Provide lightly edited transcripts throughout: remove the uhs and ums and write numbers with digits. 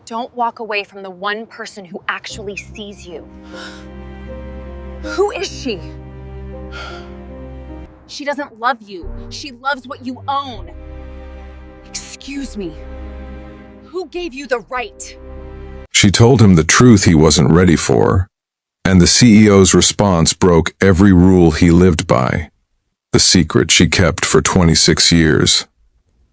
Don't walk away from the one person who actually sees you. Who is she? She doesn't love you. She loves what you own. Excuse me. Who gave you the right? She told him the truth he wasn't ready for, and the CEO's response broke every rule he lived by. The secret she kept for 26 years.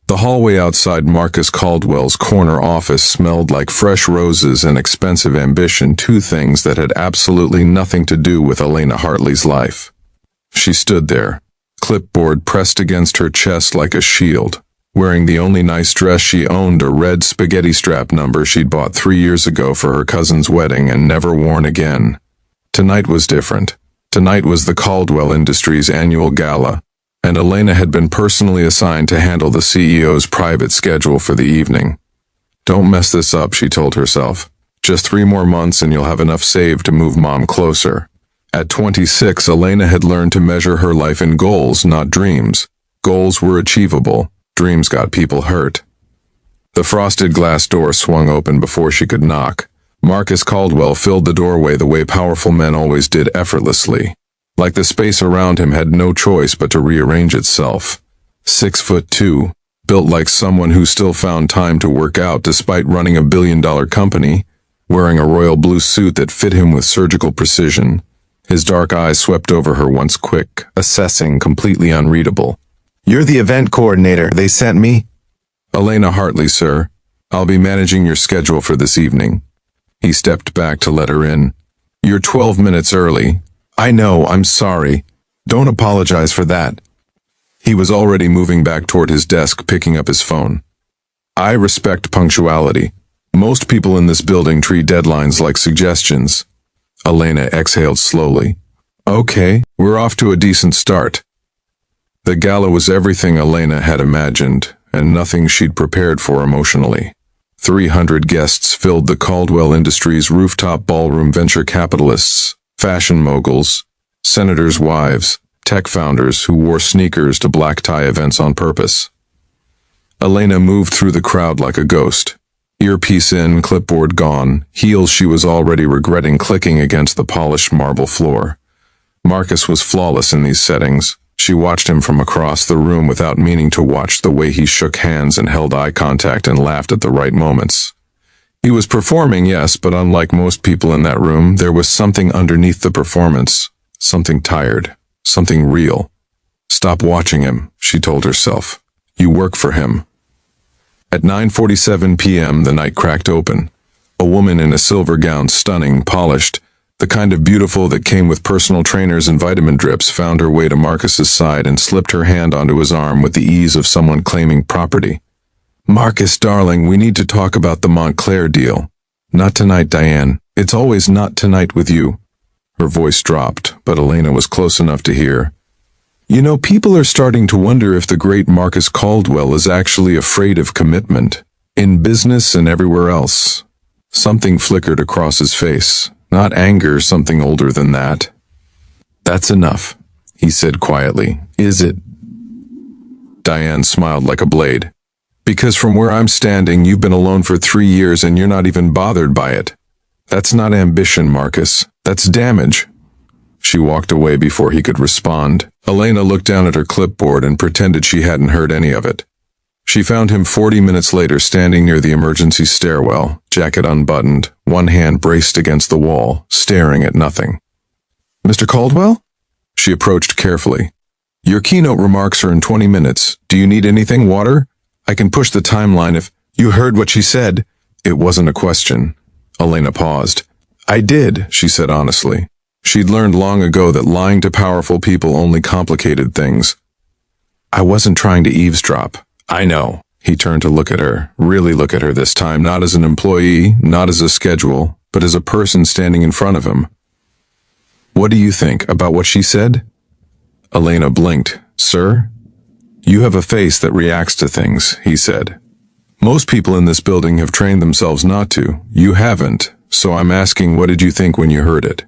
The hallway outside Marcus Caldwell's corner office smelled like fresh roses and expensive ambition, two things that had absolutely nothing to do with Elena Hartley's life. She stood there, clipboard pressed against her chest like a shield, wearing the only nice dress she owned, a red spaghetti strap number she'd bought 3 years ago for her cousin's wedding and never worn again. Tonight was different. Tonight was the Caldwell Industries annual gala, and Elena had been personally assigned to handle the CEO's private schedule for the evening. Don't mess this up, she told herself. Just 3 more months and you'll have enough saved to move Mom closer. At 26, Elena had learned to measure her life in goals, not dreams. Goals were achievable. Dreams got people hurt. The frosted glass door swung open before she could knock. Marcus Caldwell filled the doorway the way powerful men always did, effortlessly. Like the space around him had no choice but to rearrange itself. 6'2", built like someone who still found time to work out despite running a billion-dollar company, wearing a royal blue suit that fit him with surgical precision. His dark eyes swept over her once quick, assessing, completely unreadable. "You're the event coordinator they sent me?" "Elena Hartley, sir. I'll be managing your schedule for this evening." He stepped back to let her in. "You're 12 minutes early." "I know, I'm sorry. Don't apologize for that." He was already moving back toward his desk, picking up his phone. "I respect punctuality. Most people in this building treat deadlines like suggestions." Elena exhaled slowly. "Okay, we're off to a decent start." The gala was everything Elena had imagined, and nothing she'd prepared for emotionally. 300 guests filled the Caldwell Industries rooftop ballroom. Venture capitalists, fashion moguls, senators' wives, tech founders who wore sneakers to black tie events on purpose. Elena moved through the crowd like a ghost. Earpiece in, clipboard gone, heels she was already regretting clicking against the polished marble floor. Marcus was flawless in these settings. She watched him from across the room without meaning to watch, the way he shook hands and held eye contact and laughed at the right moments. He was performing, yes, but unlike most people in that room, there was something underneath the performance. Something tired. Something real. "Stop watching him," she told herself. "You work for him." At 9:47 p.m., the night cracked open. A woman in a silver gown, stunning, polished, the kind of beautiful that came with personal trainers and vitamin drips, found her way to Marcus's side and slipped her hand onto his arm with the ease of someone claiming property. "Marcus, darling, we need to talk about the Montclair deal." "Not tonight, Diane. It's always not tonight with you." Her voice dropped, but Elena was close enough to hear. "You know, people are starting to wonder if the great Marcus Caldwell is actually afraid of commitment, in business and everywhere else." Something flickered across his face. Not anger, something older than that. "That's enough," he said quietly. "Is it?" Diane smiled like a blade. "Because from where I'm standing, you've been alone for 3 years and you're not even bothered by it. That's not ambition, Marcus. That's damage." She walked away before he could respond. Elena looked down at her clipboard and pretended she hadn't heard any of it. She found him 40 minutes later standing near the emergency stairwell, jacket unbuttoned, one hand braced against the wall, staring at nothing. "Mr. Caldwell?" She approached carefully. "Your keynote remarks are in 20 minutes. Do you need anything? Water? I can push the timeline if—" "You heard what she said." It wasn't a question. Elena paused. "I did," she said honestly. She'd learned long ago that lying to powerful people only complicated things. "I wasn't trying to eavesdrop." "I know." He turned to look at her, really look at her this time, not as an employee, not as a schedule, but as a person standing in front of him. "What do you think about what she said?" Elena blinked. "Sir?" "You have a face that reacts to things," he said. "Most people in this building have trained themselves not to. You haven't, so I'm asking, what did you think when you heard it?"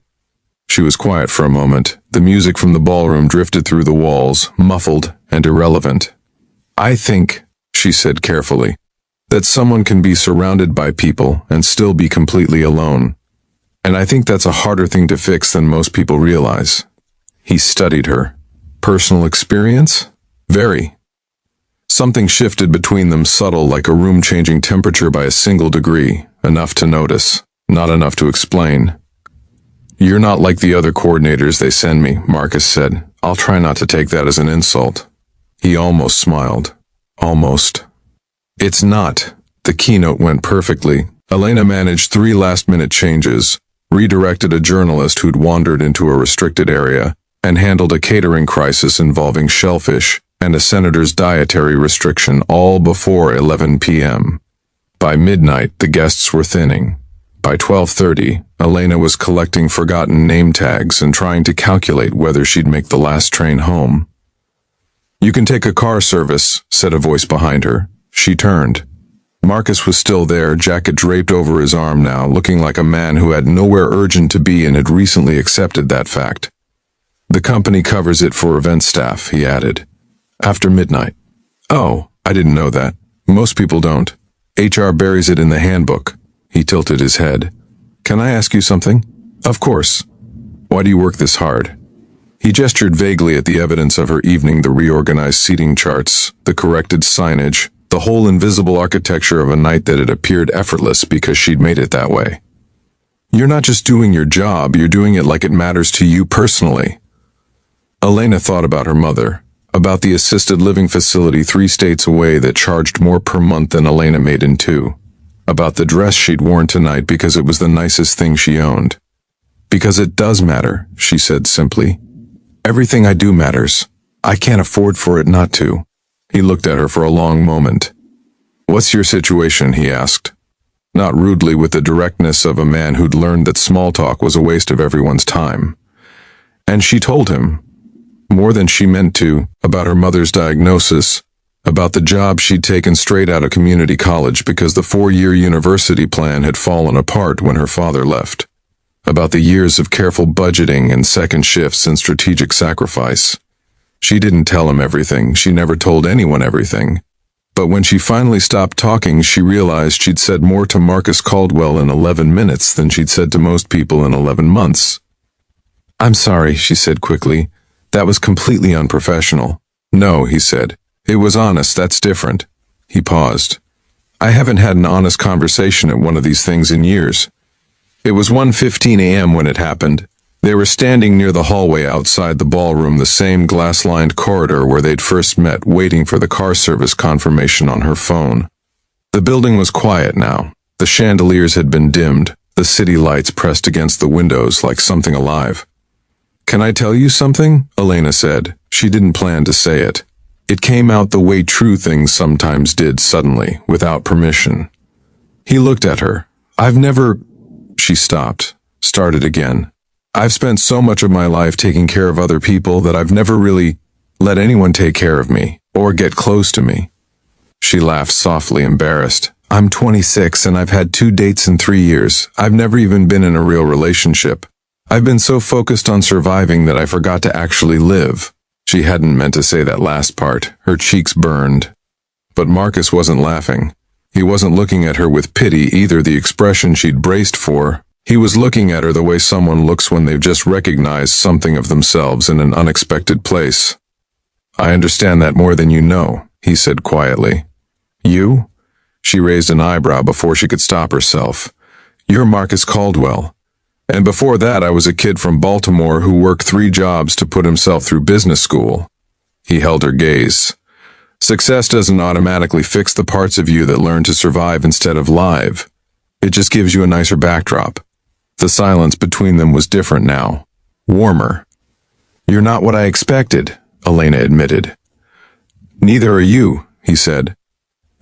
She was quiet for a moment. The music from the ballroom drifted through the walls, muffled and irrelevant. "I think," she said carefully, That someone can be surrounded by people and still be completely alone. And I think that's a harder thing to fix than most people realize. He studied her. Personal experience? Very. Something shifted between them, subtle, like a room changing temperature by a single degree, enough to notice, not enough to explain. You're not like the other coordinators they send me, Marcus said. I'll try not to take that as an insult. He almost smiled. Almost. It's not. The keynote went perfectly. Elena managed 3 last-minute changes, redirected a journalist who'd wandered into a restricted area, and handled a catering crisis involving shellfish and a senator's dietary restriction, all before 11 p.m. By midnight, the guests were thinning. By 12:30, Elena was collecting forgotten name tags and trying to calculate whether she'd make the last train home. "You can take a car service," said a voice behind her. She turned. Marcus was still there, jacket draped over his arm now, looking like a man who had nowhere urgent to be and had recently accepted that fact. "The company covers it for event staff," he added. "After midnight." "Oh, I didn't know that. Most people don't. HR buries it in the handbook." He tilted his head. "Can I ask you something?" "Of course." "Why do you work this hard?" He gestured vaguely at the evidence of her evening, the reorganized seating charts, the corrected signage, the whole invisible architecture of a night that had appeared effortless because she'd made it that way. "You're not just doing your job, you're doing it like it matters to you personally." Elena thought about her mother, about the assisted living facility 3 states away that charged more per month than Elena made in 2. About the dress she'd worn tonight because it was the nicest thing she owned. "Because it does matter," she said simply. "Everything I do matters. I can't afford for it not to." He looked at her for a long moment. "What's your situation?" he asked. Not rudely, with the directness of a man who'd learned that small talk was a waste of everyone's time. And she told him, more than she meant to, about her mother's diagnosis, about the job she'd taken straight out of community college because the 4-year university plan had fallen apart when her father left, about the years of careful budgeting and second shifts and strategic sacrifice. She didn't tell him everything. She never told anyone everything. But when she finally stopped talking, she realized she'd said more to Marcus Caldwell in 11 minutes than she'd said to most people in 11 months. "I'm sorry," she said quickly. "That was completely unprofessional." "No," he said. "It was honest. That's different." He paused. "I haven't had an honest conversation at one of these things in years." It was 1:15 a.m. when it happened. They were standing near the hallway outside the ballroom, the same glass-lined corridor where they'd first met, waiting for the car service confirmation on her phone. The building was quiet now. The chandeliers had been dimmed, the city lights pressed against the windows like something alive. "Can I tell you something?" Elena said. She didn't plan to say it. It came out the way true things sometimes did, suddenly, without permission. He looked at her. "I've never—" She stopped, started again. "I've spent so much of my life taking care of other people that I've never really let anyone take care of me, or get close to me." She laughed softly, embarrassed. "I'm 26 and I've had 2 dates in 3 years. I've never even been in a real relationship. I've been so focused on surviving that I forgot to actually live." She hadn't meant to say that last part. Her cheeks burned. But Marcus wasn't laughing. He wasn't looking at her with pity either, the expression she'd braced for. He was looking at her the way someone looks when they've just recognized something of themselves in an unexpected place. "I understand that more than you know," he said quietly. "You?" She raised an eyebrow before she could stop herself. "You're Marcus Caldwell. And before that I was a kid from Baltimore who worked 3 jobs to put himself through business school." He held her gaze. "Success doesn't automatically fix the parts of you that learn to survive instead of live. It just gives you a nicer backdrop." The silence between them was different now. Warmer. "You're not what I expected," Elena admitted. "Neither are you," he said.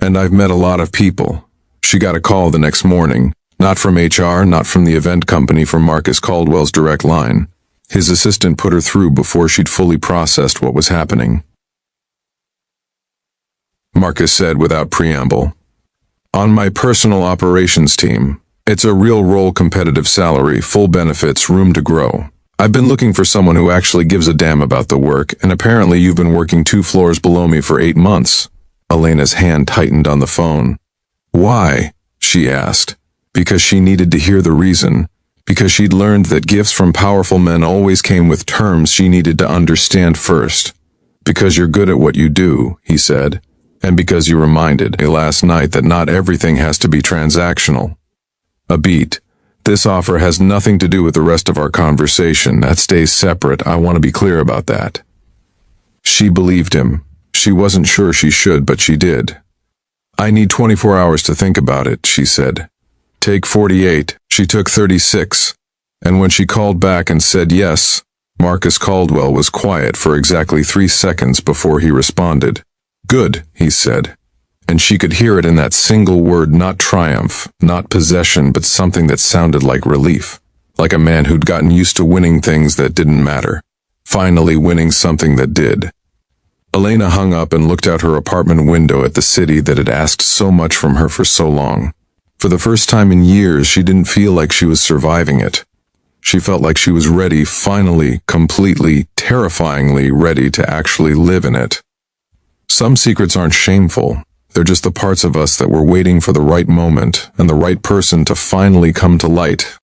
"And I've met a lot of people." She got a call the next morning. Not from HR, not from the event company, from Marcus Caldwell's direct line. His assistant put her through before she'd fully processed what was happening. Marcus said without preamble, "On my personal operations team. It's a real role, competitive salary, full benefits, room to grow. I've been looking for someone who actually gives a damn about the work, and apparently you've been working 2 floors below me for 8 months. Elena's hand tightened on the phone. Why? She asked. Because she needed to hear the reason. Because she'd learned that gifts from powerful men always came with terms she needed to understand first. Because you're good at what you do, he said. And because you reminded me last night that not everything has to be transactional. A beat. This offer has nothing to do with the rest of our conversation. That stays separate. I want to be clear about that. She believed him. She wasn't sure she should, but she did. I need 24 hours to think about it, she said. Take 48. She took 36. And when she called back and said yes, Marcus Caldwell was quiet for exactly 3 seconds before he responded. Good, he said. And she could hear it in that single word, not triumph, not possession, but something that sounded like relief. Like a man who'd gotten used to winning things that didn't matter. Finally winning something that did. Elena hung up and looked out her apartment window at the city that had asked so much from her for so long. For the first time in years, she didn't feel like she was surviving it. She felt like she was ready, finally, completely, terrifyingly ready to actually live in it. Some secrets aren't shameful. They're just the parts of us that were waiting for the right moment and the right person to finally come to light.